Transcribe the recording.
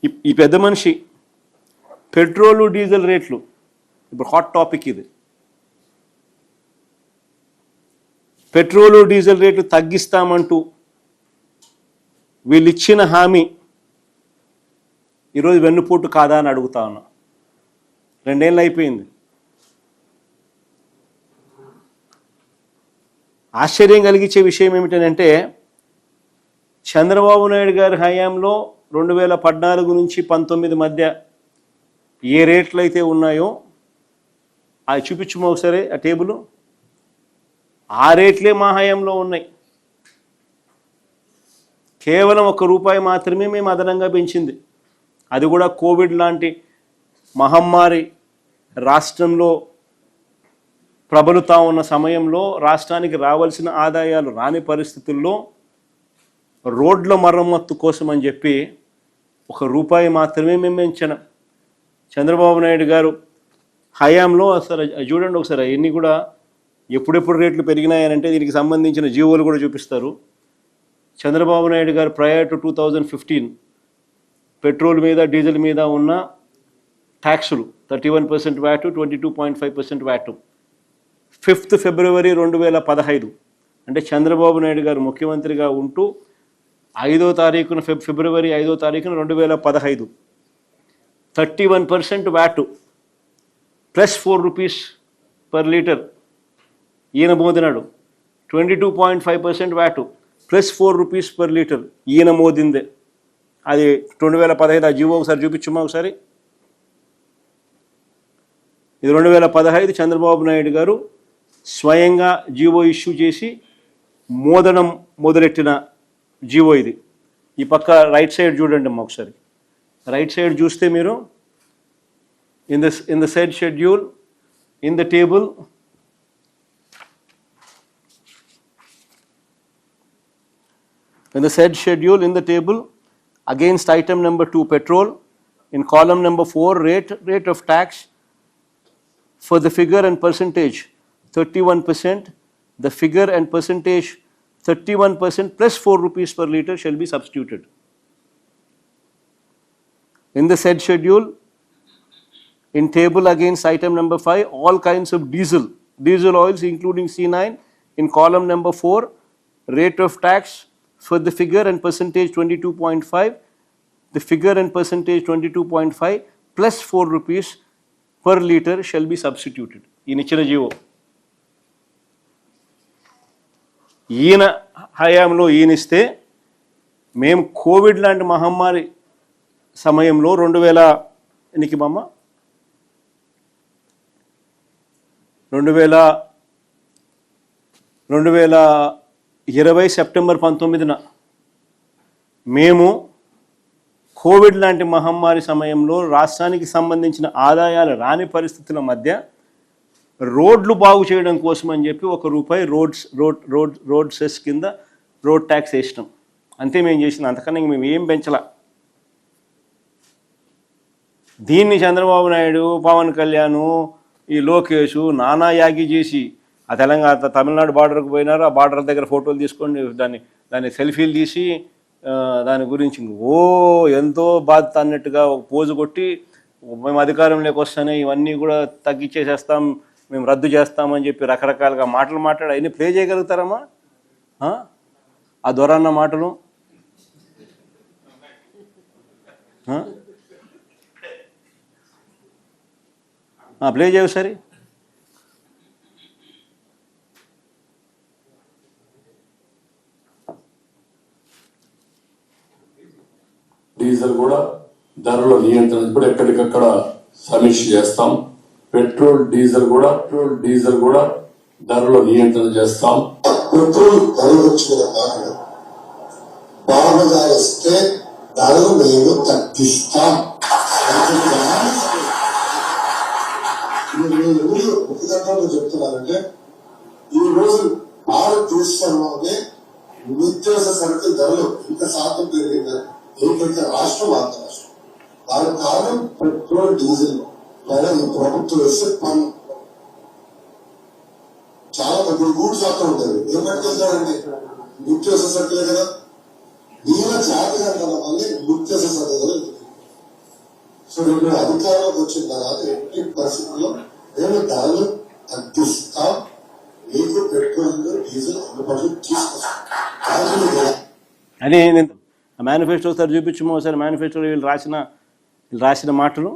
ఈ పెద్ద మనిషి పెట్రోలు డీజిల్ రేట్లు ఇప్పుడు హాట్ టాపిక్ ఇది. పెట్రోలు డీజిల్ రేట్లు తగ్గిస్తామంటూ వీళ్ళు ఇచ్చిన హామీ ఈరోజు వెన్నుపోటు కాదా అని అడుగుతా ఉన్నా. 2 ఏళ్ళు అయిపోయింది. ఆశ్చర్యం కలిగించే విషయం ఏమిటంటే చంద్రబాబు నాయుడు గారి హయాంలో 2014 నుంచి 19 మధ్య ఏ రేట్లు అయితే ఉన్నాయో అవి చూపించము ఒకసారి ఆ టేబుల్. ఆ రేట్లే మా హయాంలో ఉన్నాయి. కేవలం ₹1 మాత్రమే మేము అదనంగా పెంచింది. అది కూడా కోవిడ్ లాంటి మహమ్మారి రాష్ట్రంలో ప్రబలుతా ఉన్న సమయంలో రాష్ట్రానికి రావాల్సిన ఆదాయాలు రాని పరిస్థితుల్లో రోడ్ల మరమ్మత్తు కోసం అని చెప్పి ₹1 మాత్రమే మేము పెంచాం. చంద్రబాబు నాయుడు గారు హయాంలో అసలు చూడండి ఒకసారి ఎన్ని కూడా ఎప్పుడెప్పుడు రేట్లు పెరిగినాయనంటే దీనికి సంబంధించిన జీవోలు కూడా చూపిస్తారు. చంద్రబాబు నాయుడు గారు ప్రయర్ టు 2015 పెట్రోల్ మీద డీజిల్ మీద ఉన్న ట్యాక్సులు 31% వ్యాటు, 22.5% వ్యాటు 5th ఫిబ్రవరి 2015 అంటే చంద్రబాబు నాయుడు గారు ముఖ్యమంత్రిగా ఉంటూ 5వ తారీఖున ఫిబ్రవరి 5వ తారీఖున 2015 31% వ్యాటు ప్లస్ ₹4 పర్ లీటర్ ఈయన మోదినాడు. 22.5% వ్యాటు ప్లస్ ₹4 పర్ లీటర్ ఈయన మోదిందే. అది 2015 ఆ జీవో ఒకసారి చూపించమ్మా ఒకసారి. ఇది 2015 చంద్రబాబు నాయుడు గారు స్వయంగా జీవో ఇష్యూ చేసి మోదనం మొదలెట్టిన జీవో ఇది. ఈ పక్క రైట్ సైడ్ చూడండి అమ్మా ఒకసారి. రైట్ సైడ్ చూస్తే మీరు in the said schedule in the table against item number 2 petrol in column number 4 rate of tax for the figure and percentage 31%, the figure and percentage 31% plus ₹4 per liter shall be substituted. In the said schedule, in table against item number 5, all kinds of diesel oils including C9 in column number 4, rate of tax for the figure and percentage 22.5, the figure and percentage 22.5 plus ₹4 per liter shall be substituted. In ఇచ్చిన GO ఈయన హయాంలో ఈయనిస్తే మేము Covid లాంటి మహమ్మారి సమయంలో 2020 September 19న మేము Covid లాంటి మహమ్మారి సమయంలో రాష్ట్రానికి సంబంధించిన ఆదాయాలు రాని పరిస్థితుల మధ్య రోడ్లు బాగు చేయడం కోసం అని చెప్పి ₹1 రోడ్ సెస్ కింద రోడ్ ట్యాక్స్ వేసినాం. అంతే మేము చేసినాం. అంతకన్నా మేము ఏం పెంచలా. దీన్ని చంద్రబాబు నాయుడు, పవన్ కళ్యాణ్, ఈ లోకేష్ నానా యాగి చేసి ఆ తమిళనాడు బార్డర్కి పోయినారు. ఆ బార్డర్ దగ్గర ఫోటోలు తీసుకొని దాన్ని సెల్ఫీలు తీసి దాని గురించి ఎంతో బాధ్యత అన్నట్టుగా ఒక పోజు కొట్టి మేము అధికారంలోకి వస్తానే ఇవన్నీ కూడా తగ్గించేసేస్తాం, మేము రద్దు చేస్తామని చెప్పి రకరకాలుగా మాటలు మాట్లాడి అవన్నీ ప్లే చేయగలుగుతారమ్మా? ఆ దొరన్న మాటలు ప్లే చేయవు సరే. డీజిల్ కూడా ధరల నియంత్రణ కూడా ఎక్కడికక్కడ సమీక్ష చేస్తాం. పెట్రోల్ డీజిల్ కూడా ధరల నియంత్రణ చేస్తాం. పెట్రోల్ ధరలు వచ్చిన కారణం బాగా ఇస్తే ధరలు మేము తగ్గిస్తాం. ఒక గంటలో చెప్తున్నానంటే ఈ రోజు భారతదేశంలోనే నిత్యావసర సరుకుల ధరలు ఇంత శాతం పెరిగిందని ఏకైక రాష్ట్రం ఆంధ్ర రాష్ట్రం. దానికి కారణం పెట్రోల్ డీజిల్ పైన ఈ ప్రభుత్వం వేసే పన్ను. చాలా పెద్ద గూడు శాతం ఉంటుంది. ఏం పట్టుకెళ్తారండి? నిత్యావసర సరుకులే కదా. నీళ్ళ జాతి గంటల వల్ల నిత్యావసర సరుకులు సో రేపు అధికారంలోకి వచ్చిన తర్వాత ఎట్టి పరిస్థితుల్లో మేము ధరలు తగ్గిస్తాం, మీకు పెట్రోల్ డీజిల్ అందుబాటులో తీసుకొస్తాం. అని నేను మేనిఫెస్టో ఒకసారి చూపించము, ఒకసారి మేనిఫెస్టోలో వీళ్ళు రాసిన మాటలు